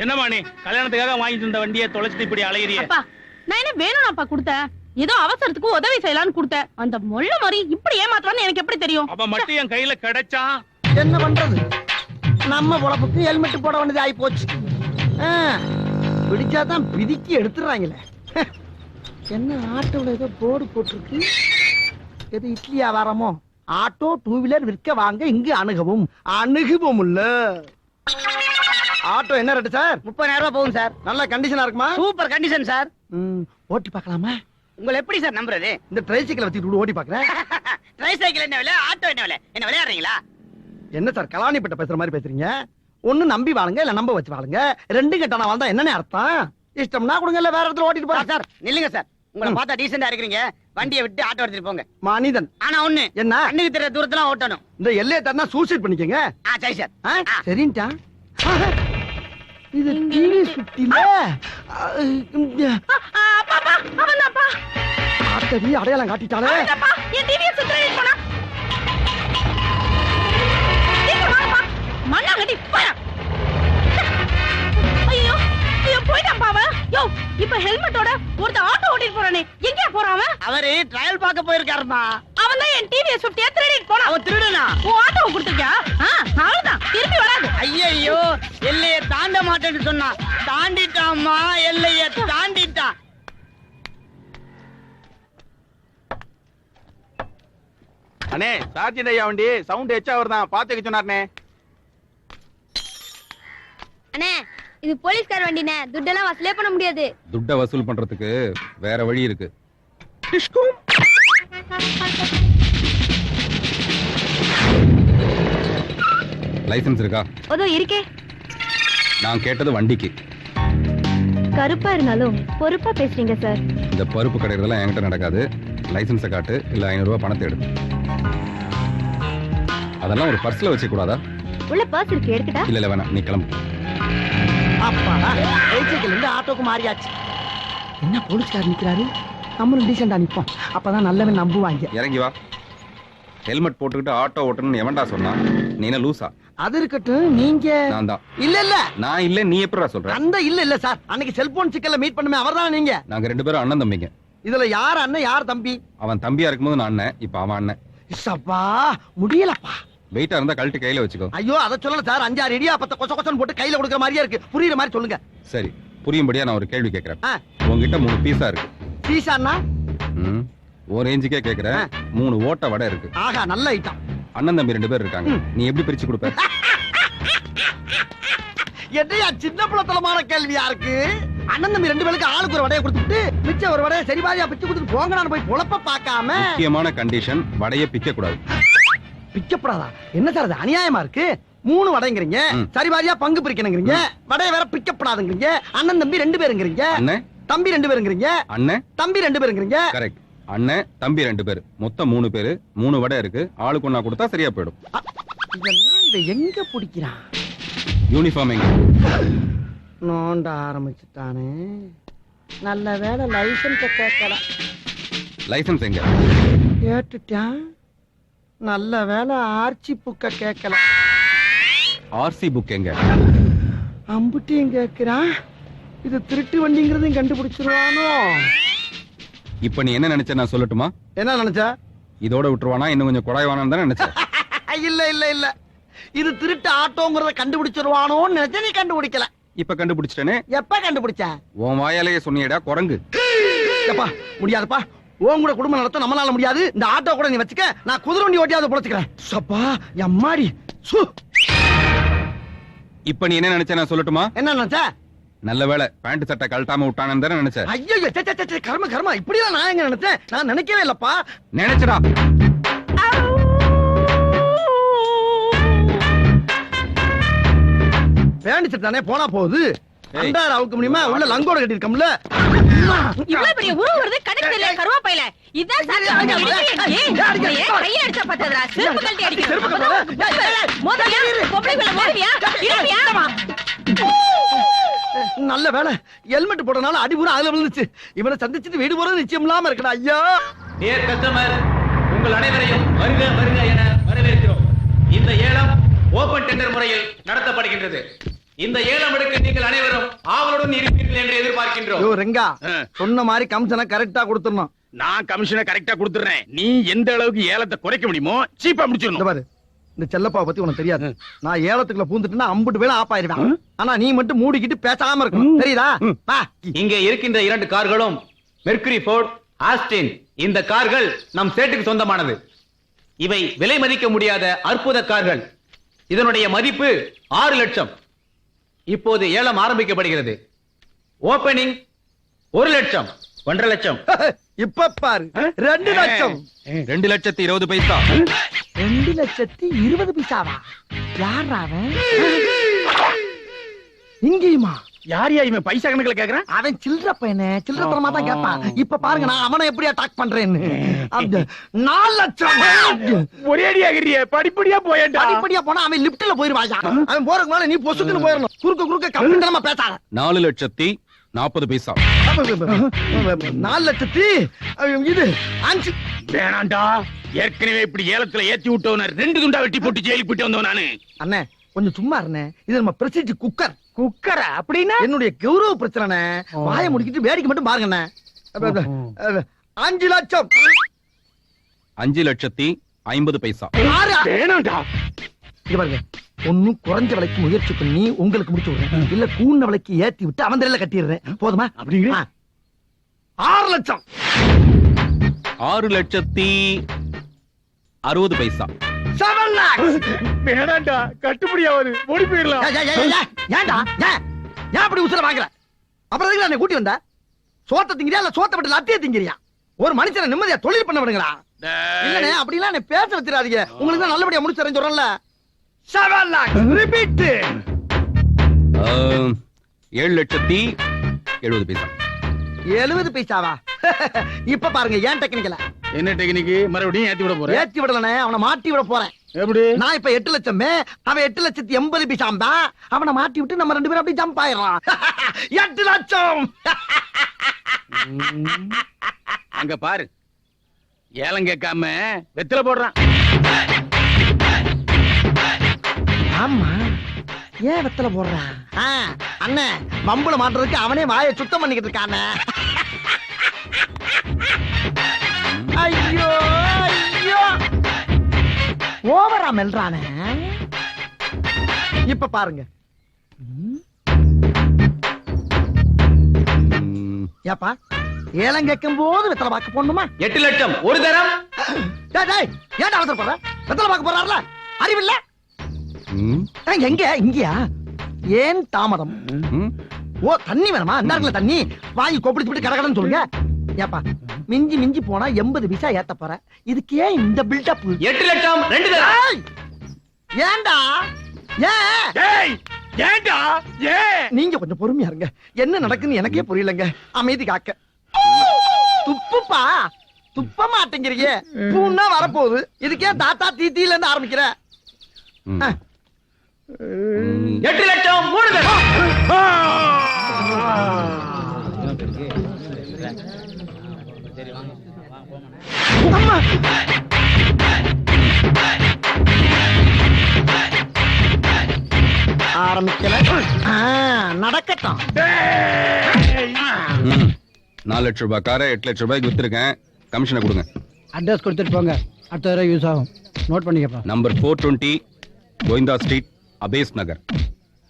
என்னமா நீ கல்யாணத்துக்காக வாங்கிட்டு இருந்த வண்டியை தொலைச்சிட்டு இப்படி அலையிறியே? அப்பா நான் என்ன வேணும்னாப்பா கொடுத்தேன், ஏதோ அவசரத்துக்கு உதவி செய்யலாம்னு கொடுத்தேன். அந்த மொள்ள மாதிரி இப்படி ஏமாத்துவான்னு எனக்கு எப்படி தெரியும்? அப்ப மட்டும் என் கையில கிடைச்சா என்ன பண்றது? நம்ம பொழப்புக்கு ஹெல்மெட் போட வேண்டியது ஆகி போச்சு. பிடிச்சாதான் பிதிக்கி எடுத்துறாங்களே. என்ன ஆட்டோல ஏதோ போர்டு போட்டிருக்கு, எது இட்லி வியாபாரமோ? ஆட்டோ டூ வீலர் விற்க வாங்க இங்கு அணுகவும். அணுகுவோம் இல்ல. ஆட்டோ என்ன ரேட்டு சார்? 30,000 ரூபாய் போகும் சார். நல்ல கண்டிஷனா இருக்குமா? Super condition sir. ஓட்டி பார்க்கலாமா? உங்களை எப்படி சார் நம்புறது? இந்த ட்ரைசைக்கிள் வச்சுட்டு ஓட்டி பாக்குறேன். ட்ரைசைக்கிள் என்ன விலை, ஆட்டோ என்ன விலை? என்ன விளையாடுறீங்களா? என்ன சார் கலாணிப்பட்ட பேசுற மாதிரி பேசுறீங்க? ஒண்ணு நம்பி வாழுங்க, இல்ல நம்ப வச்சு வாழுங்க. ரெண்டு கட்டான வாழ்ந்தா என்னன்னு அர்த்தம்? இஷ்டம்னா கொடுங்க, இல்ல வேற இடத்துல ஓட்டிட்டு போறேன். சார் நில்லுங்க சார், உங்களை பார்த்தா டீசெண்டா இருக்கிறீங்க. வண்டியை விட்டு ஆட்டோ எடுத்துட்டு போங்க. மனிதன் ஆனா ஒண்ணு, என்ன? கண்ணுக்கு தெரிய தூரத்துல ஓட்டணும். இந்த எல்லையை தரனா சூசைட் பண்ணிக்கங்க. சரி சார். சரின்டா. இது டிவி சுத்தில ஆட்டடி அடையாளம் காட்டிட்டாலே. என் டிவியை சுத்துறேன்னு போனா மண்ணா கட்டி போயா. ஐயோ ஐயோ போயிட்டான் பாவ. யோ இப்ப ஹெல்மெட்டோட ஒருத்த ஆட்டோ ஓட்டிட்டு போறானே, எங்க போறான் அவன்? அவரு ட்ரையல் பார்க்க போயிருக்காருமா. அவன் தான் என் டிவியை சுத்தியா திருடிட்டு போனா. அவன் திருடுனா? ஓ ஆட்டோ கொடுத்துருக்கியா? அவ்வளவுதான், திருப்பி வராது. ஐயோ எல்லைய தாண்ட மாட்டேன்னு சொன்னா தாண்டிட்டாமா, எல்லைய தாண்டிட்டான். அண்ணே சார்ஜின் ஐயா வண்டி சவுண்ட் எச்சா வருதான், பாத்துக்க சொன்னார்னே. அண்ணே இது போலீஸ்கார வண்டினே, துட்டெல்லாம் வசூலே பண்ண முடியாது. துட்ட வசூல் பண்றதுக்கு வேற வழி இருக்கு. லைசென்ஸ் இருக்கா? அதோ இருக்கே. நான் கேட்டது வண்டிக்கு. கருப்பா இருந்தாலும் பொறுப்பா பேசுறீங்க சார். இந்த பருப்பு கடைறதெல்லாம் என்கிட்ட நடக்காது. லைசென்ஸை காட்டு, இல்ல 500 ரூபாய் பணத்தை எடு. அதெல்லாம் ஒரு பர்ஸ்ல வச்சு கூடாதா? உள்ள பர்ஸ் இருக்கு, எடுக்கட்டா? இல்ல வேணாம், நீ கிளம்பு. அப்பா ட்ரைசைக்கிள் இருந்து ஆட்டோக்கு மாறியாச்சு. என்ன போலீஸ்கார் நிக்கிறாரு, நம்மளும் டீசெண்டா நிப்போம். அப்பதான் நல்லவன் நம்புவாங்க. இறங்கி வா. ஹெல்மெட் போட்டுக்கிட்டு ஆட்டோ ஓட்டணும்னு எவன்டா சொன்னா? நீ என்ன லூசா? அது இருக்கட்டும், நீங்க நான் தான். இல்ல இல்ல நான் இல்ல, நீ எப்படிடா சொல்ற? அந்த இல்ல சார், அன்னைக்கு செல்போன் சிக்கல்ல மீட் பண்ணுமே அவர்தானே நீங்க? நாங்க 2 பேரும் அண்ணன் தம்பிங்க. இதுல யார் அண்ணன் யார் தம்பி? அவன் தம்பியா இருக்கும்போது நான் அண்ணன், இப்ப அவன் அண்ணன். சப்பா முடியலப்பா. வெயிட்டா இருந்தா கழட்டி கையில வச்சுக்கோ. ஐயோ அத சொல்லல சார், 5-6 இடியாப்பத்தை கொச்ச கொச்சன்னு போட்டு கையில கொடுக்குற மாதிரியா இருக்கு. புரியுற மாதிரி சொல்லுங்க. சரி, புரியும்படியா நான் ஒரு கேள்வி கேக்குறேன். உங்ககிட்ட 3 பீஸா இருக்கு. பீஸான்னா? ஒரு ரேஞ்சுக்கே கேக்குறேன். 3 ஓட்ட வடை இருக்கு. ஆஹா நல்ல ஐட்டம். அண்ணன் தம்பி 2 பேர் இருக்காங்க, நீ எப்படி பிரிச்சு கொடுப்ப? என்னையா சின்ன புலத்தலமான கேள்வியா இருக்கு? அண்ணன் தம்பி 2 பேருக்கு ஆளுக்கு ஒரு வடையை கொடுத்துட்டு மிச்ச ஒரு வடையை சரி பாதியா பிச்சு கொடுத்துட்டு போங்கடான்னு போய் பொழப்ப பார்க்காம. முக்கியமான கண்டிஷன், வடையை பிக்க கூடாது. பிக்கப்படாதா? என்ன சார் அது அநியாயமா இருக்கு? 3 வடைங்கிறீங்க, சரி பாதியா பங்கு பிரிக்கணுங்கிறீங்க, வடைய வேற பிக்கப்படாதுங்கிறீங்க. அண்ணன் தம்பி 2 பேருங்கிறீங்க, அண்ணன் தம்பி 2 பேருங்கிறீங்க, அண்ணன் தம்பி 2 பேருங்கிறீங்க. கரெக்ட். அண்ணன் தம்பி 2 பேர், மொத்தம் 3 பேரு. 3 வடை இருக்கு, ஆளுக்கு ஒண்ணா கொடுத்தா சரியா போயிடும். இதெல்லாம் இதை எங்க பிடிக்கிறான்? யூனிஃபார்ம் எங்க? நோண்ட ஆரம்பிச்சுட்டானே. நல்ல வேலை லைசன்ஸ் கேட்கல. லைசென்ஸ் எங்க? கேட்டுட்டான். நல்ல வேலை ஆர்ச்சி புக்க கேட்கல. ஆர்சி புக் எங்க? அம்புட்டியும் கேட்கிறான். இது திருட்டு வண்டிங்கிறதையும் கண்டுபிடிச்சிருவானோ? இப்ப நீ என்ன நினைச்ச நான் சொல்லட்டுமா? என்ன நினைச்ச? இதோட விட்டுருவானா, இன்னும் கொஞ்சம் குறைவானான்னு தானே நினைச்ச. இல்ல இல்ல இல்ல, இது திருட்டு ஆட்டோங்கிறத கண்டுபிடிச்சிருவானோன்னு நினைச்ச. நீ கண்டுபிடிக்கல. இப்ப கண்டுபிடிச்சிட்டனே. எப்ப கண்டுபிடிச்ச? உன் வாயாலேயே சொன்னியடா குரங்கு. எப்பா முடியாதுப்பா, உன் கூட குடும்பம் நடத்த நம்மளால முடியாது. இந்த ஆட்டோ கூட நீ வச்சுக்க, நான் குதிரை வண்டி ஓட்டியாவது பொழைச்சுக்கிறேன். சப்பா எம்மாடி. இப்ப நீ என்ன நினைச்ச நான் சொல்லட்டுமா? என்ன நினைச்ச? நல்ல வேளை பேண்ட் சட்டை கழட்டாம விட்டானு தானே நினைச்ச. ஐயோ கர்ம கர்மா, இப்படிதான் நான் எங்க நினைச்சேன்? நான் நினைக்கவே இல்லப்பா. நினைச்சடா. பேண்ட் சட்டை போனா போகுது. அண்டார் அவுக்க முடியுமா? உள்ள லங்கோட கட்டி இருக்கம்ல. இவ்வளவு பெரிய உருவம் வருது, கணக்கு தெரியல கருவாப்பையில. இதான் சார் கையை அடிச்சா பார்த்ததுடா. செருப்பு கழட்டி அடிக்கணும். மோதலியா பொம்பளைக்குள்ள மோதலியா? இருவியா? நல்ல வேலை ஹெல்மெட் போடனால அடிபுறம் அதுல விழுந்துச்சு. இவனை சந்திச்சுட்டு வீடு போறது நிச்சயம் இல்லாம இருக்கடா. ஐயா டியர் கஸ்டமர், உங்கள் அனைவரையும் வருக வருக என வரவேற்கிறோம். இந்த ஏலம் ஓபன் டெண்டர் முறையில் நடத்தப்படுகின்றது. இந்த ஏலம் எடுக்க நீங்கள் அனைவரும் எங்களுடன் இருப்பீர்கள் என்று எதிர்பார்க்கின்றோம். யோ ரெங்கா, ஆ. சொன்ன மாதிரி கமிஷனை கரெக்டா கொடுத்துடணும். நான் கமிஷனை கரெக்டா கொடுத்துறேன். நீ எந்த அளவுக்கு ஏலத்தை குறைக்க முடியுமோ சீப்பா இந்த முடிச்சிடணும். பாரு, இந்த செல்லப்பாவை பத்தி உனக்கு தெரியாது. நான் ஏலத்துக்குள்ள பூந்துட்டுனா அம்புட்டு வேலை ஆப் ஆயிருவேன். ஆனா நீ மட்டும் மூடிக்கிட்டு பேசாம இருக்கணும், தெரியுதா? வா. இங்கே இருக்கின்ற 2 கார்களும் மெர்க்குரி ஃபோர்ட், ஆஸ்டின். இந்த கார்கள் நம் சேட்டுக்கு சொந்தமானது. இவை விலை மதிக்க முடியாத அற்புத கார்கள். இதனுடைய மதிப்பு 6 லட்சம். இப்போது ஏலம் ஆரம்பிக்கப்படுகிறது. ஓபனிங் 1 லட்சம், 1.5 லட்சம். இப்ப பாரு, 2 லட்சம். 2,20,000 பைசா. 2,20,20 பைசாவா? யாரா அவன்? இங்கேயுமா? யாரையா இவன் பைசா கணக்குல கேக்குறான்? அவன் சில்லற பையனே, சில்லறத்தனமா தான் கேட்பான். இப்ப பாருங்க நான் அவனை எப்படி அட்டாக் பண்றேன்னு. அந்த 4 லட்சம். ஒரே அடியாகிறிய படிப்படியா போயேன்டா. படிப்படியா போனா அவன் லிப்ட்ல போயிருவாயா. அவன் போறதுக்கு முன்னால நீ பொசுக்குன்னு போயிடணும். குறுக்க கம்மிட்டமா பேசாத. 4,40,000 பைசா. 4 லட்சத்தி இது 5. வேணாண்டா, ஏற்கனவே இப்படி ஏலத்துல ஏத்தி விட்டவன 2 துண்டா வெட்டி போட்டு ஜெயிலுக்கு போயிட்டு வந்தவன் நானு. அண்ணே கொஞ்சம் சும்மா இருந்தேன். இது நம்ம பிரசிட் குக்கர். குக்கரா அப்படின்னா? என்னுடைய கௌரவ பிரச்சனை. வாயை முடிக்கிட்டு வேடிக்கை மட்டும் பாருங்க அண்ணே. 5 லட்சம். 5,50,000 பைசா. வேணாண்டா. இங்க பாருங்க, ஒன்னும் குறைஞ்ச விலைக்கு முயற்சி பண்ணி உங்களுக்கு முடிச்சு விடுறேன், இல்ல கூண்ண விலைக்கு ஏத்தி விட்டு அவன் தலையில கட்டிடுறேன். போதுமா? அப்படிங்கிற 6 லட்சம். 6,60,000 பைசா. 7 lakhs. வேணாண்டா, கட்டுப்படியாவது ஓடி போயிடலாம். ஏன்டா ஏன் அப்படி உசுர வாங்குற? அப்புறம் எதுக்கு என்னை கூட்டி வந்த? சோத்த திங்கிறியா இல்ல சோத்த விட்டு லத்திய திங்கிறியா? ஒரு மனுஷனை நிம்மதியா தொழில் பண்ண விடுங்களா? இல்லனே அப்படிலாம் என்ன பேச வச்சிராதீங்க. உங்களுக்கு தான் நல்லபடியா முடிச்சறேன் சொல்றேன்ல. 7 lakhs. ரிப்பீட். 7,70,000 பைசா. 70 பைசாவா? இப்ப பாருங்க ஏன் டெக்னிக்கல. என்ன டெக்னிக்கு? மறுபடியும் ஏத்தி விட போறேன்? ஏத்தி விடலனே, அவனை மாட்டி விட போறேன். எப்படி? நான் இப்ப 8 லட்சம், அவன் 8,80,000 பைசாம் தான். அவனை மாட்டி விட்டு நம்ம 2 பேரும் அப்படியே ஜம்ப் ஆயிடலாம். 8 லட்சம். அங்க பாரு, ஏலம் கேட்காம வெத்தல போடுறான். ஆமா, ஏன் வெத்தல போடுறான்? அண்ணே வம்புல மாட்டுறதுக்கு அவனே வாயை சுத்தம் பண்ணிக்கிட்டு இருக்கானே. ஐயோ ஐயோ, ஓவரா மெல்றானே. இப்ப பாருங்க. ஏப்பா ஏலம் கேட்கும் போது வெத்தலை பாக்க போடணுமா? 8 லட்சம் ஒரு தரம். ஏன்டா அவசர போற? வெத்தலை பாக்க போறாருல, அறிவில்ல? எங்க இங்கயா? ஏன் தாமதம்? ஓ தண்ணி வேணுமா? இந்த தண்ணி வாங்கி கொப்பளிச்சு விட்டு கடகடன்னு சொல்லுங்க. ஏப்பா மிஞ்சி மிஞ்சி போனா 80 பைசா ஏத்த போற, இதுக்கு ஏன் இந்த பில்டப்? 8 லட்சம் 2 தரம். ஏன்டா ஏன்டா ஏன்? நீங்க கொஞ்சம் பொறுமையா இருங்க. என்ன நடக்குன்னு எனக்கே புரியலங்க. அமைதி காக்க. துப்புப்பா, துப்ப மாட்டேங்கிறீங்க. பூன்னா வரப்போகுது, இதுக்கே தாத்தா தீத்தில இருந்து ஆரம்பிக்கிற. 8 லட்சம் 3 தரம். அம்மா. ஆரம்பிக்கல. நடக்கட்டும். 4 லட்சம் ரூபாய் காரை 8 லட்சம் ரூபாய்க்கு வித்துருக்கேன். கமிஷனை கொடுங்க. அட்ரஸ் கொடுத்துட்டு போங்க, அடுத்த தடவை யூஸ் ஆகும். நோட் பண்ணிக்கப்பா. நம்பர் 420 கோவிந்தா ஸ்ட்ரீட், அபேஸ் நகர்.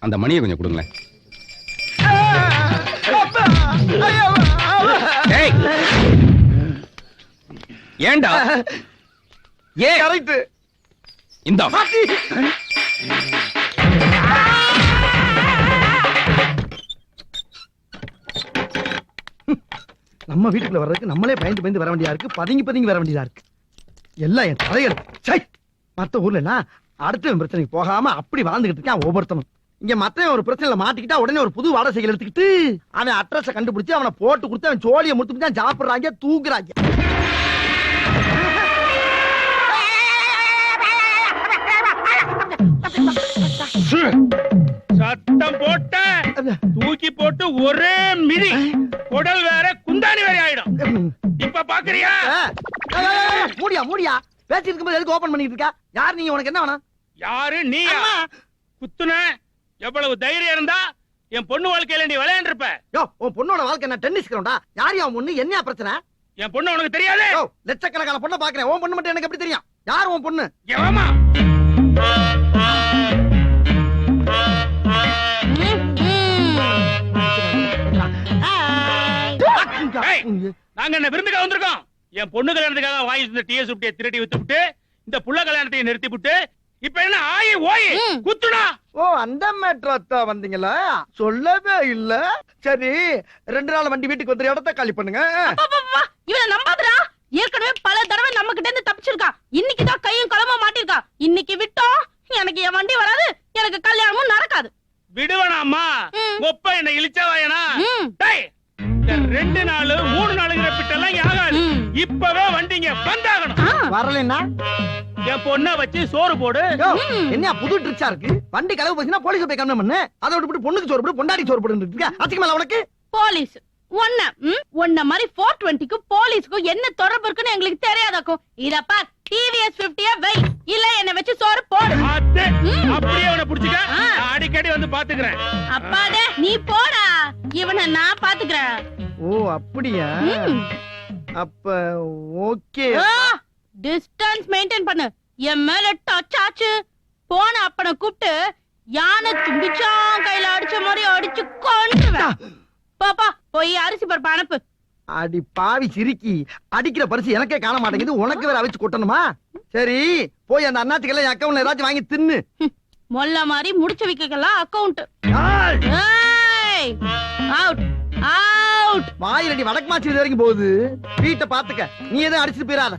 அந்த மணியை கொஞ்சம் கொடுங்களேன். ஏண்டா கரெக்ட். இந்த நம்ம வீட்டுக்குள்ள வர்றதுக்கு நம்மளே பயந்து வர வேண்டியதா இருக்கு. பதுங்கி வர வேண்டியதா இருக்கு. எல்லாம் என் தலைகள். மத்த ஊர்ல எல்லாம் அடுத்த பிரச்சனைக்கு போகாம அப்படி வாழ்ந்துகிட்டு இருக்கான் ஒவ்வொருத்தனும். இங்க மத்தவன் ஒரு பிரச்சனைல மாட்டிக்கிட்டா உடனே ஒரு புது வாடகை எடுத்துக்கிட்டு அவன் அட்ரஸ கண்டுபிடிச்சு அவனை போட்டு கொடுத்து அவன் சோழியை முடுத்து தான் சாப்பிடுறாங்க, தூக்குறாங்க. சத்தம் போட்ட தூக்கி போட்டு ஒரே மிதி, குடல் வேற குந்தாணி வேற ஆயிடும். இப்ப பாக்குறியா? மூடியா பேசி இருக்கும்போது எதுக்கு ஓபன் பண்ணிட்டு இருக்கா? யார் நீங்க? உனக்கு என்ன வேணும்? யாரு நீ? குத்துன எவ்வளவு தைரியம் இருந்தா என் பொண்ணு வாழ்க்கையில நீ விளையாண்டுருப்ப. யோ உன் பொண்ணோட வாழ்க்கை என்ன டென்னிஸ் கிரவுண்டா? யார் அவன் பொண்ணு? என்ன பிரச்சனை? என் பொண்ணு உனக்கு தெரியாது. யோ லட்சக்கணக்கான பொண்ணை பாக்குறேன், உன் பொண்ணு மட்டும் எனக்கு எப்படி தெரியும்? யார் உன் பொண்ணு? ஏமா நாங்க என்ன விருந்துக்காக வந்திருக்கோம். என் பொண்ணு கல்யாணத்துக்காக வாங்கி இந்த டிஎஸ் சுட்டியை திருடி வித்துவிட்டு இந்த புள்ள கல்யாணத்தையும் நிறுத்தி விட்டு இப்ப என்ன ஆயி ஓய் குத்துடா. ஓ அந்த மேட்ரா வந்தீங்களா? சொல்லவே இல்ல. சரி 2 நாள் வண்டி வீட்டுக்கு வந்து இடத்த காலி பண்ணுங்க. இவனை நம்பாதடா. ஏற்கனவே பல தடவை நம்ம கிட்ட இருந்து தப்பிச்சிருக்கான். இன்னைக்கு தான் கையும் களமா மாட்டிருக்கான். இன்னைக்கு விட்டோம் எனக்கு என் வண்டி வராது, எனக்கு கல்யாணமும் நடக்காது. விடுவனாமா ஒப்ப என்ன இழிச்சவாயனா? டேய் இந்த 2 நாள் 3 நாளுங்கிற பிட்டெல்லாம் ஆகாது. இப்பவே வண்டிங்க வந்தாகணும். வரலன்னா என் பொண்ணை வச்சு சோறு போடு. என்ன புது ட்ரிக்ஸா இருக்கு? வண்டி கலவு போச்சுன்னா போலீஸ் போய் கம்ப்ளைண்ட் பண்ணு. அதை விட்டு பொண்ணுக்கு சோறு போடு, பொண்டாடி சோறு போடுன்னு இருக்க. அச்சிக்கமல உனக்கு போலீஸ் ஒன்ன மாதிரி 420க்கு போலீஸ்க்கும் என்ன தொடர்பு இருக்குன்னு எங்களுக்கு தெரியாதாக்கும். இதப்பா டிவிஎஸ் 50 வை இல்ல என்ன வச்சு சோறு போடு. அப்படியே அவனை புடிச்சுக்க. அடிக்கடி வந்து பாத்துக்கிறேன். அப்பாடே நீ போடா, இவனை நான் பாத்துக்கிறேன். ஓ அப்படியா? அப்ப ஓகே. டிஸ்டன்ஸ் மெயின்டைன் பண்ணு. என் மேல டச் ஆச்சு போன அப்பனை கூப்பிட்டு யானை தும்பிச்சான் கையில அடிச்ச மாதிரி அடிச்சு கொன்றுவேன். பாப்பா போய் அரிசி பருப்பு அனுப்பு. அடி பாவி சிரிக்கி, அடிக்கிற பரிசு எனக்கே காண மாட்டேங்குது, உனக்கு வேற அவிச்சு கொட்டணுமா? சரி போய் அந்த அண்ணாச்சிக்கெல்லாம் என் அக்கவுண்ட்ல ஏதாச்சும் வாங்கி தின்னு. மொல்ல மாதிரி முடிச்சு வைக்கலாம் அக்கவுண்ட். Out out. வாயிலடி வடக்கு மாச்சி இது வரைக்கும் போகுது. வீட்டை பாத்துக்க, நீ எதுவும் அடிச்சுட்டு போயிடாத.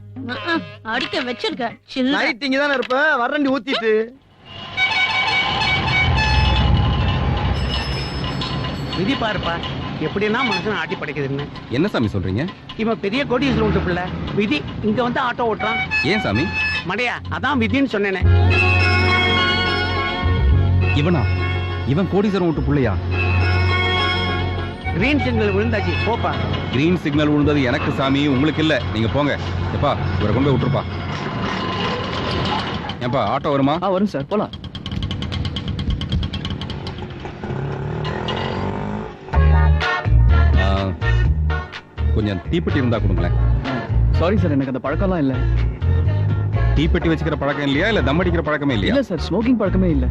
அடிக்க வச்சிருக்க. நைட் இங்க தானே இருப்ப, வரண்டி ஊத்திட்டு. விதி பாருப்பா எப்படின்னா மனுஷன் ஆட்டி படைக்குதுன்னு. என்ன சாமி சொல்றீங்க? இவன் பெரிய கோடீஸ்வரன் வீட்டு பிள்ளை. விதி இங்க வந்து ஆட்டோ ஓட்டுறான். ஏன் சாமி? மடையா அதான் விதின்னு சொன்னேனே. இவனா? இவன் கோடீஸ்வரன் வீட்டு பிள்ளையா? கிரீன் சிக்னல் விழுந்தாச்சு போப்பா. கிரீன் சிக்னல் விழுந்தது எனக்கு சாமி, உங்களுக்கு இல்ல. நீங்க போங்க. எப்பா இவரை கொண்டு போய் விட்டுருப்பா. ஏப்பா ஆட்டோ வருமா? வரும் சார், போலாம். கொஞ்சம் தீப்பெட்டி இருந்தா கொடுங்களேன். சாரி சார், எனக்கு அந்த பழக்கம்லாம் இல்ல. தீப்பெட்டி வச்சுக்கிற பழக்கம் இல்லையா, இல்ல தம் அடிக்கிற பழக்கமே இல்லையா? இல்ல சார், ஸ்மோக்கிங் பழக்கமே இல்ல.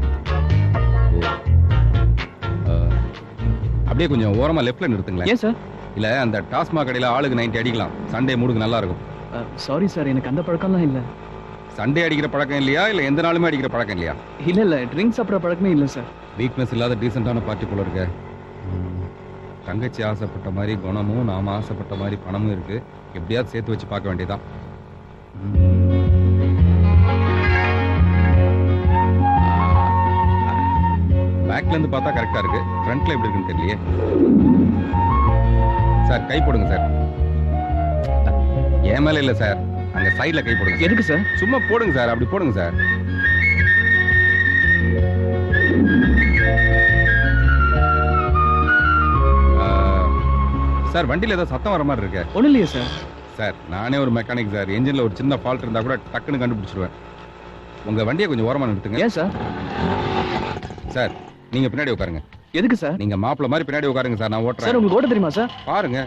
அப்படியே கொஞ்சம் ஓரமா லெஃப்ட்ல நிறுத்துங்களேன். ஏன் சார்? இல்ல அந்த டாஸ்மாக் கடையில ஆளுக்கு 90 அடிக்கலாம். சண்டே மூடுக்கு நல்லா இருக்கும். சாரி சார், எனக்கு அந்த பழக்கம்லாம் இல்ல. சண்டே அடிக்கிற பழக்கம் இல்லையா, இல்ல எந்த நாளுமே அடிக்கிற பழக்கம் இல்லையா? இல்ல ட்ரிங்க்ஸ் சாப்பிட்ற பழக்கமே இல்ல சார். வீக்னஸ் இல்லாத டீசென்டான பார்ட்டி போல இருக்க. தங்கச்சி ஆசைப்பட்ட மாதிரி குணமும் நாம ஆசைப்பட்ட மாதிரி பணமும் இருக்கு. எப்படியாவது சேர்த்து வச்சு பார்க்க வேண்டியதான். பேக்ல இருந்து பார்த்தா கரெக்டா இருக்கு, ஃப்ரண்ட்ல எப்படி இருக்குன்னு தெரியலையே. சார் கை போடுங்க சார். என் மேல இல்ல சார், அங்க சைடுல கை போடுங்க. எதுக்கு சார்? சும்மா போடுங்க சார், அப்படி போடுங்க சார். சார் வண்டியில ஏதோ சத்தம் வர மாதிரி இருக்கு. ஒண்ணும் இல்லையே சார். சார் நானே ஒரு மெக்கானிக் சார், என்ஜின்ல ஒரு சின்ன ஃபால்ட் இருந்தா கூட டக்குன்னு கண்டுபிடிச்சிருவேன். உங்க வண்டியை கொஞ்சம் ஓரமா நிறுத்துங்க. ஏன் சார்? சார் நீங்க பின்னாடி உட்காருங்க. எதுக்கு சார்? நீங்க மாப்பிள்ள மாதிரி பின்னாடி உட்காருங்க சார், நான் ஓட்டுறேன். சார் உங்களுக்கு ஓட்ட தெரியுமா சார்? பாருங்க.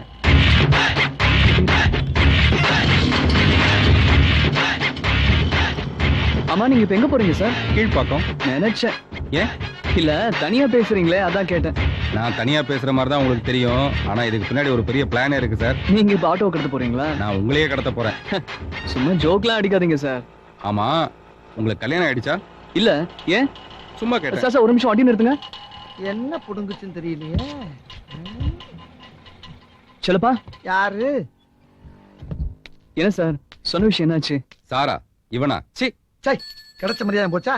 ஆமா நீங்க இப்ப எங்க போறீங்க சார்? கீழ்பாக்கம். நினைச்சேன். ஏன்? இல்ல தனியா பேசுறீங்களே அதான் கேட்டேன். நான் தனியா பேசுற மாதிரி தான் உங்களுக்கு தெரியும், ஆனா இதுக்கு பின்னாடி ஒரு பெரிய பிளானே இருக்கு சார். நீங்க இப்ப ஆட்டோ கடத்த போறீங்களா? நான் உங்களையே கடத்த போறேன். சும்மா ஜோக்லாம் அடிக்காதீங்க சார். ஆமா உங்களுக்கு கல்யாணம் ஆயிடுச்சா? இல்ல. ஏன்? சும்மா கேட்டேன். சார் ஒரு நிமிஷம் வண்டி நிறுத்துங்க. என்ன புடுங்குச்சுன்னு தெரியலையே. சொல்லப்பா. யாரு? என்ன சார் சொன்ன விஷயம் என்னாச்சு? சாரா இவனா? சி சை கிடைச்ச மரியாதை போச்சா?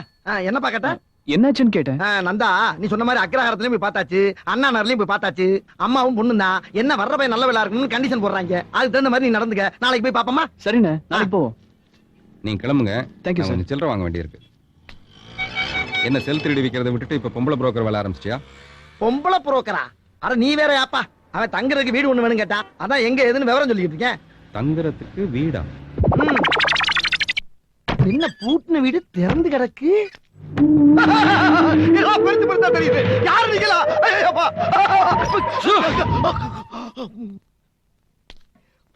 என்னப்பா கேட்ட? என்னாச்சுன்னு கேட்டேன். நந்தா நீ சொன்ன மாதிரி அக்ரஹாரத்துலயும் போய் பார்த்தாச்சு, அண்ணா நகர்லயும் போய் பார்த்தாச்சு. அம்மாவும் பொண்ணு தான் என்ன வர்ற பையன் நல்ல வேலை இருக்குன்னு கண்டிஷன் போடுறாங்க. அதுக்கு தகுந்த மாதிரி நீ நடந்துக்க. நாளைக்கு போய் பாப்போமா? சரிண்ணே, நாளைக்கு போவோம். நீங்க கிளம்புங்க. Thank you sir. கொஞ்சம் சில்லறை வாங்க வேண்டியிருக்கு. என்ன செல் திருடி விக்கிறத விட்டுட்டு இப்ப பொம்பளை புரோக்கர் வேலை ஆரம்பிச்சிட்டியா? பொம்பளை புரோக்கரா? அட நீ வேற யாப்பா. அவன் தங்குறதுக்கு வீடு ஒண்ணு வேணும் கேட்டான், அதான் எங்க எதுன்னு விவரம் சொல்லிட்டு இருக்கேன். தங்குறதுக்கு வீடா? என்ன பூட்டின வீடு திறந்து கிடக்கு? பெருத்து பெருத்தா தெரியுது. யாரு நீங்களா? ஐயப்பா.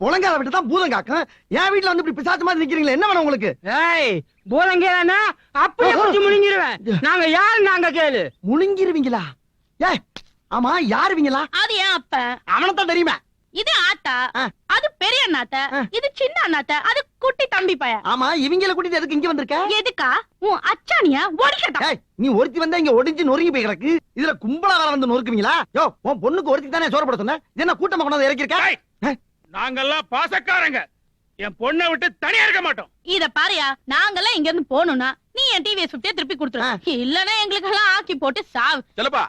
புலங்கார விட்டு தான் பூதம் காக்கும். என் வீட்டுல வந்து இப்படி பிசாசு மாதிரி நிக்கிறீங்களே, என்ன வேணும் உங்களுக்கு? ஏய் போலங்கேனா அப்படியே குச்சி முழுங்கிடுவேன். நாங்க யாரு நாங்க கேளு. முழுங்கிருவீங்களா? ஏய் ஆமா, யாருவீங்களா? அது ஏன் அப்ப அவனைத்தான் தெரியுமே. இது ஆத்தா, ஆ. அது பெரிய அண்ணாத்த, ஆ. இது சின்ன அண்ணாத்த, அது குட்டி தம்பி பையன். ஆமா, இவங்கள கூட்டிட்டு எதுக்கு இங்க வந்திருக்க? எதுக்கா உன் அச்சானிய ஓடிக்கட்டா? ஏய், நீ ஒருத்தி வந்தா இங்க ஒடிஞ்சு நொறுங்கி போய் கிடக்கு. இதுல கும்பலா வர வந்து நொறுக்குவீங்களா? யோ, உன் பொண்ணுக்கு ஒருத்தி தானே சோறு போட சொன்ன. இது என்ன கூட்டமா கொண்டாந்து இறக்கி இருக்க? ஏய், நாங்கெல்லாம் பாசக்காரங்க. என் பொண்ணை விட்டு தனியா இருக்க மாட்டோம். இத பாரியா, நாங்கெல்லாம் இங்க இருந்து போகணும்னா நீ என் டிவிஎஸ் 50 திருப்பி கொடுத்துரு. இல்லனா எங்களுக்கு எல்லாம் ஆக்கி போட்டு சாவு. சொல்லப்பா.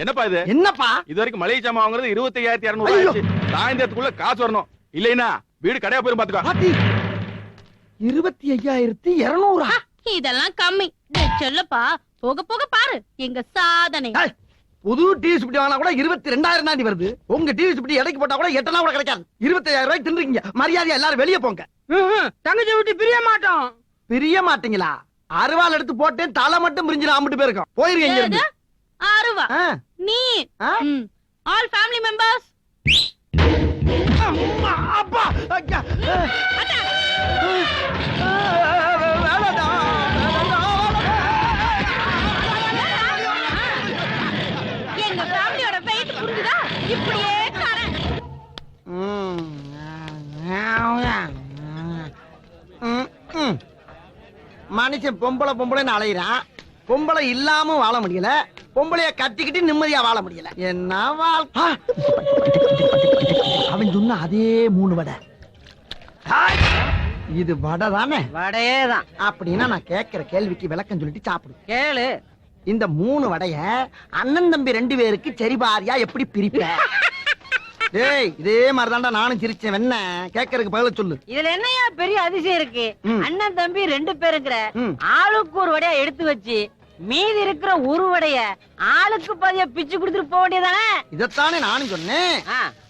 என்னப்பா இது? என்னப்பா இது வரைக்கும் மளிகை சாமான் வாங்குறது 25,200 ஐயோ. ஆச்சு. சாயந்தரத்துக்குள்ள காசு வரணும். இல்லைனா வீடு கடையா போயிரும் பாத்துக்கோ. பாத்தி 25,200. இதெல்லாம் கம்மி. டேய் செல்லப்பா, போக போக பாரு எங்க சாதனை. ஏய், புது டிவி சுப்டி வாங்கினா கூட 22,000 தாண்டி வருது. உங்க டிவி சுப்டி எடைக்கு போட்டா கூட 8 கூட கிடைக்காது. 25,000 ரூபாய்க்கு தின்றுங்க. மரியாதையா எல்லாரும் வெளியே போங்க. தங்கச்சி விட்டு பிரிய மாட்டோம். பிரிய மாட்டீங்களா? அருவாள் எடுத்து போட்டேன், தலை மட்டும் பிரிஞ்சு அம்பிட்டு போயிருக்கோம். போயிருங்க இங்க இருந்து. ஆறுவா ஆ. நீ ஆ? All family members. அம்மா, அப்பா, ஐயா. வேணாடா, வேணாடா. எங்க ஃபேமிலியோட வெயிட் புரிஞ்சுதா? இப்படியே தரேன். மனுஷன் பொம்பளை அலையிறான். பொம்பளை இல்லாம வாழ முடியல, பொம்பளைய கட்டிக்கிட்டு நிம்மதியா வாழ முடியல. என்ன வாழ்க்கை? அவன் சொன்ன அதே 3 வடை. ஹாய். இது வடை தானே? வடையேதான். அப்படின்னா நான் கேட்கிற கேள்விக்கு விளக்கம் சொல்லிட்டு சாப்பிடு. கேளு. இந்த 3 வடைய அண்ணன் தம்பி 2 பேருக்கு சரி பாரியா எப்படி பிரிப்ப? டேய், இதே மாதிரிதான்டா நானும் சிரிச்சேன். என்ன கேட்கறதுக்கு பதில சொல்லு. இதுல என்னையா பெரிய அதிசயம் இருக்கு? அண்ணன் தம்பி 2 பேருங்கிற ம். ஆளுக்கு ஒரு வடையா எடுத்து வச்சு மீதி இருக்கிற ஒரு வடைய ஆளுக்கு பாதியா பிச்சு கொடுத்துட்டு போக வேண்டியதானே? இதத்தானே நானும் சொன்னேன்.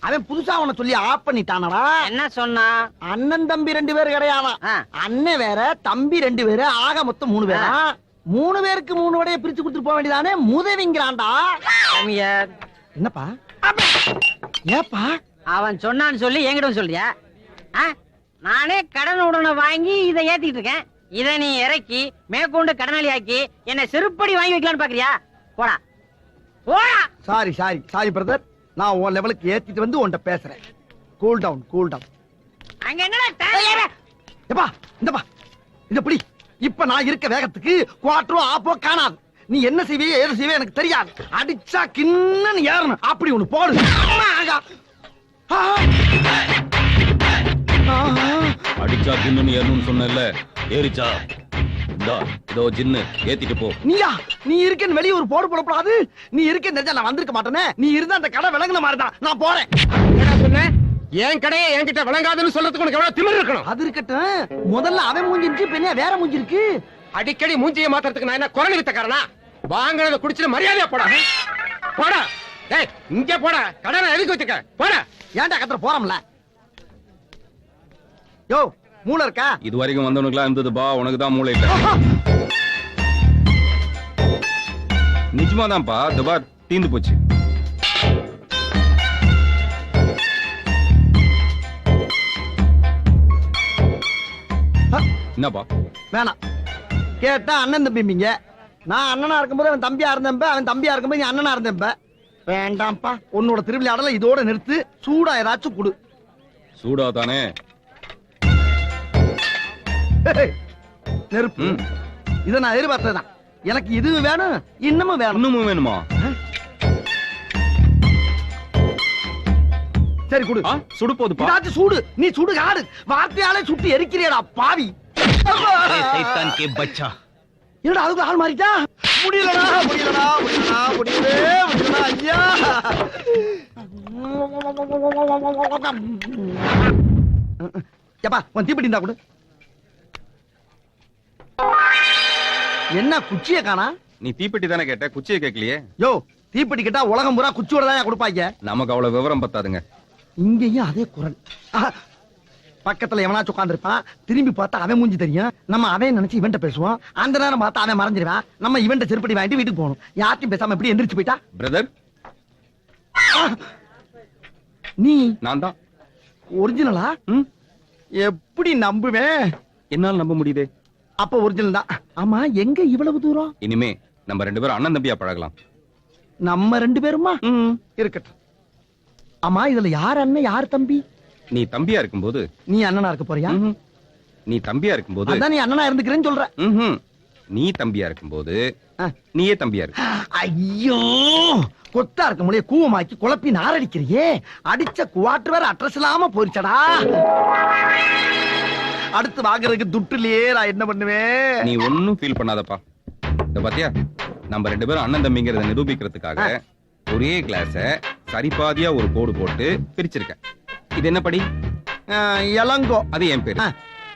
அவன் புதுசா உன்னை சொல்லி ஆப் பண்ணிட்டானடா. என்ன சொன்னா? அண்ணன் தம்பி 2 பேர் கிடையாதான். ஆ. அண்ணன் வேற, தம்பி 2 பேரு, ஆக மொத்தம் 3 பேரா. 3 பேருக்கு 3 வடைய பிரிச்சு கொடுத்துட்டு போக வேண்டியதானே? முதவிங்கிறான்டா. சாமியார், என்னப்பா? ஏப்பா? அவன் சொன்னான்னு சொல்லி என்கிட்ட சொல்றியா? நானே கடன் உடனே வாங்கி இதை ஏத்திட்டு இருக்கேன். இதை நீ இறக்கி மேற்கொண்டு கடனாளி ஆக்கி என்ன செருப்படி வாங்கி வைக்கலான்னு பாக்குறியா? போடா போடா. Sorry brother. நான் உன் லெவலுக்கு ஏத்திட்டு வந்து உன்கிட்ட பேசுறேன். Cool down. அங்க என்னடா? எப்பா இந்தப்பா, இந்த புடி. இப்ப நான் இருக்க வேகத்துக்கு குவாட்டரோ ஆப்போ காணாது. நீ என்ன செய்வியே ஏது செய்வே எனக்கு தெரியாது. அடிச்சா கிண்ணன்னு ஏறணும். அப்படி ஒண்ணு போடு. அடிச்சா ஜின்னு ஏறணும்னு சொன்னல, ஏறிச்சா? இதோ ஜின்னு ஏத்திட்டு போ. நீ இருக்கேன்னு வெளியே ஒரு போடு போடக்கூடாது. நீ இருக்கேன்னு தெரிஞ்சா நான் வந்திருக்க மாட்டேனே. நீ இருந்தா அந்த கடை விளங்குன மாதிரி தான். நான் போறேன். என்ன சொன்ன? என் கடையை என்கிட்ட விளங்காதுன்னு சொல்றதுக்கு உனக்கு எவ்வளவு திமிரு இருக்கணும்? அது இருக்கட்டும். முதல்ல அவன் மூஞ்சி இருந்துச்சு, பின்ன வேற மூஞ்சி இருக்கு. அடிக்கடி மூஞ்சியை மாத்துறதுக்கு நான் என்ன குரல் வித்தக்காரனா? வாங்குறத குடிச்சிட்டு மரியாதையா போடா. போடா. டேய், இங்க போடா. கடனை எதுக்கு வச்சுக்க? போடா. ஏன்டா கத்துற? போறோம்ல. யோ, மூளை இருக்கா? இது வரைக்கும் வந்தவனுக்குலாம் இருந்தது பா, உனக்கு தான் மூளை இல்ல. நிஜமா தான்ப்பா, இந்த பார் தீந்து போச்சு. என்னப்பா? வேணாம். கேட்டா அண்ணன் தம்பிங்க. நான் அண்ணனா இருக்கும்போது அவன் தம்பியா இருந்தப்ப, அவன் தம்பியா இருக்கும்போது நீ அண்ணனா இருந்தப்ப. வேண்டாம்ப்பா, உன்னோட திருவிளையாடல இதோட நிறுத்து. சூடா ஏதாச்சும் குடு. சூடா தானே? நெருப்பு. இத நான் எதிர்பார்த்ததுதான். எனக்கு இது வேணும், இன்னமும் வேணும். இன்னமும் வேணுமா? சரி குடு. சுடு போதுப்பா. இதாச்சும் சூடு. நீ சுடு காடு. வார்த்தையாலே சுட்டு எரிக்கிறியடா பாவி. சைத்தான் கே பச்சா. என்னடா அதுக்கு ஆள் மாறிட்டா? முடியலடா. ஐயா. ஏப்பா, உன் தீப்பெட்டி இருந்தா கொடு. என்ன குச்சிய காணா? நீ தீப்பெட்டி தானே கேட்ட, குச்சியை கேட்கலையே. யோ, தீப்பெட்டி கேட்டா உலகம் பூரா குச்சியோட தான் கொடுப்பாங்க. நமக்கு அவ்வளவு விவரம் பத்தாதுங்க. இங்கேயும் அதே குரல். பக்கத்துல எவனாச்சும் உட்கார்ந்திருப்பான், திரும்பி பார்த்தா அவன் மூஞ்சி தெரியும். நம்ம அவன் நினைச்சு இவன்ட்ட பேசுவோம். அந்த நேரம் பார்த்தா அவன் மறைஞ்சிருவான். நம்ம இவன்ட்ட செருப்படி வாங்கிட்டு வீட்டுக்கு போகணும். யார்ட்டையும் பேசாம எப்படி எந்திரிச்சு போயிட்டா? பிரதர், நீ நான் தான். ஒரிஜினலா? எப்படி நம்புவேன்? என்னால நம்ப முடியுதே. அப்ப ஒரிஜினல் தான். ஆமா, எங்க இவ்வளவு தூரம்? இனிமே நம்ம 2 பேரும் அண்ணன் தம்பியா பழகலாம். நம்ம 2 பேருமா? இருக்கட்டும். ஆமா, இதுல யார் அண்ணன் யார் தம்பி? நீ தம்பியா இருக்கும்போது நீ அண்ணனா இருக்க போறியா? நீ தம்பியா இருக்கும்போது அதான் நீ அண்ணனா இருந்துக்கிறேன்னு சொல்ற. நீ தம்பியா இருக்கும்போது நீயே தம்பியா இருக்கு. ஐயோ, கொத்தா இருக்க முடிய கூவமாக்கி குழப்பி நாரடிக்கிறியே. அடிச்ச குவாட்டர் வேற அட்ரஸ் இல்லாம போயிடுச்சடா. அடுத்து வாங்குறதுக்கு துட்டுலயே நான் என்ன பண்ணுவேன்? நீ ஒன்னும் ஃபீல் பண்ணாதப்பா. இந்த பாத்தியா, நம்ம 2 பேரும் அண்ணன் தம்பிங்கிறத நிரூபிக்கிறதுக்காக ஒரே கிளாஸ சரிபாதியா ஒரு கோடு போட்டு பிரிச்சிருக்க. இது என்ன படி? இளங்கோ. அது என் பேரு.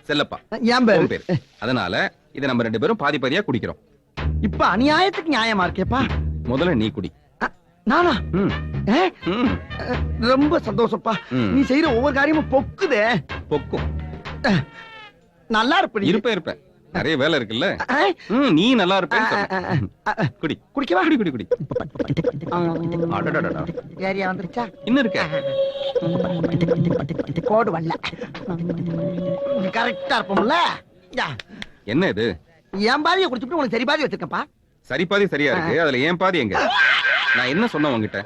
செல்லப்பா என் உன் பேரு. பேரு. அதனால இதை நம்ம 2 பேரும் பாதி பாதியா குடிக்கிறோம். இப்ப அநியாயத்துக்கு நியாயமா இருக்கேப்பா. முதல்ல நீ குடி. நானா? ம். ம். ரொம்ப சந்தோஷப்பா. நீ செய்யற ஒவ்வொரு காரியமும் பொக்குதே. பொக்கும். நல்லா இருப்ப இருப்ப நிறைய வேலை இருக்குல்ல. நீ நல்லா இருப்ப. குடி. குடிக்கவா? குடி குடி குடி. ஏரியா வந்துருச்சா? இன்னும் இருக்க. கோடு வரல. கரெக்டா இருப்போம்ல. என்ன இது? என் பாதியை குடிச்சுட்டு உனக்கு சரி பாதி வச்சிருக்கப்பா. சரி பாதி சரியா இருக்கு. அதுல ஏன் பாதி எங்க? நான் என்ன சொன்னேன் உங்ககிட்ட?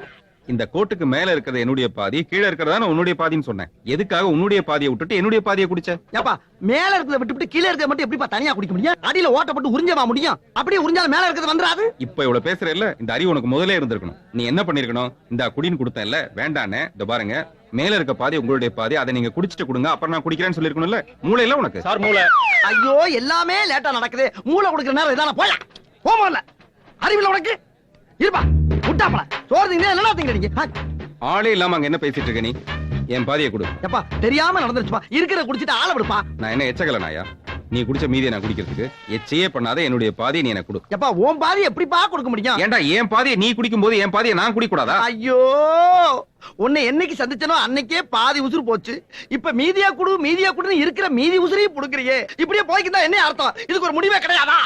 இந்த கோட்டுக்கு மேல இருக்கிறது என்னுடைய பாதி, கீழே இருக்கிறதா உன்னுடைய பாதின்னு சொன்னேன். எதுக்காக உன்னுடைய பாதியை விட்டுட்டு என்னுடைய பாதியை குடிச்ச? ஏப்பா, மேல இருக்கிறத விட்டுவிட்டு கீழே இருக்கிறத மட்டும் எப்படிப்பா தனியா குடிக்க முடியும்? அடியில ஓட்டப்பட்டு உறிஞ்சவா முடியும்? அப்படியே உறிஞ்சாலும் மேல இருக்கிறது வந்துராது. இப்ப இவ்வளவு பேசுற இல்ல, இந்த அறிவு உனக்கு முதல்ல இருந்திருக்கணும். நீ என்ன பண்ணிருக்கணும்? இந்த குடின்னு கொடுத்தேன் இல்ல, வேண்டானே. இந்த பாருங்க, மேல இருக்க பாதி உங்களுடைய பாதி, அதை நீங்க குடிச்சிட்டு கொடுங்க, அப்புறம் நான் குடிக்கிறேன்னு சொல்லிருக்கணும்ல. மூளை இல்ல உனக்கு? சார் மூளை. ஐயோ, எல்லாமே லேட்டா நடக்குது. மூளை கொடுக்கிற நேரம் இதான? போயா போமல்ல. அறிவில்ல உனக்கு? இருப்பா முட்டாப்பல. சோறு திங்க என்ன திங்க? ஆளே இல்லாம அங்க என்ன பேசிட்டு இருக்க நீ? என் பாதியை கொடு. எப்பா, தெரியாம நடந்துருச்சுப்பா. இருக்கிற குடிச்சிட்டு ஆள விடுப்பா. நான் என்ன எச்சகல நாயா? நீ குடிச்ச மீதியை நான் குடிக்கிறதுக்கு? எச்சையே பண்ணாத என்னுடைய பாதியை நீ எனக்கு கொடு. எப்பா, உன் பாதி எப்படிப்பா கொடுக்க முடியும்? ஏன்டா என் பாதியை நீ குடிக்கும் போது என் பாதியை நான் குடிக்க கூடாதா? ஐயோ, உன்னை என்னைக்கு சந்திச்சனோ அன்னைக்கே பாதி உசுறு போச்சு. இப்ப மீதியா குடு மீதியா குடுன்னு இருக்கிற மீதி உசுரையும் புடுக்குறியே. இப்படியே போய்க்குதா என்ன அர்த்தம்? இதுக்கு ஒரு முடிவே கிடையாதா?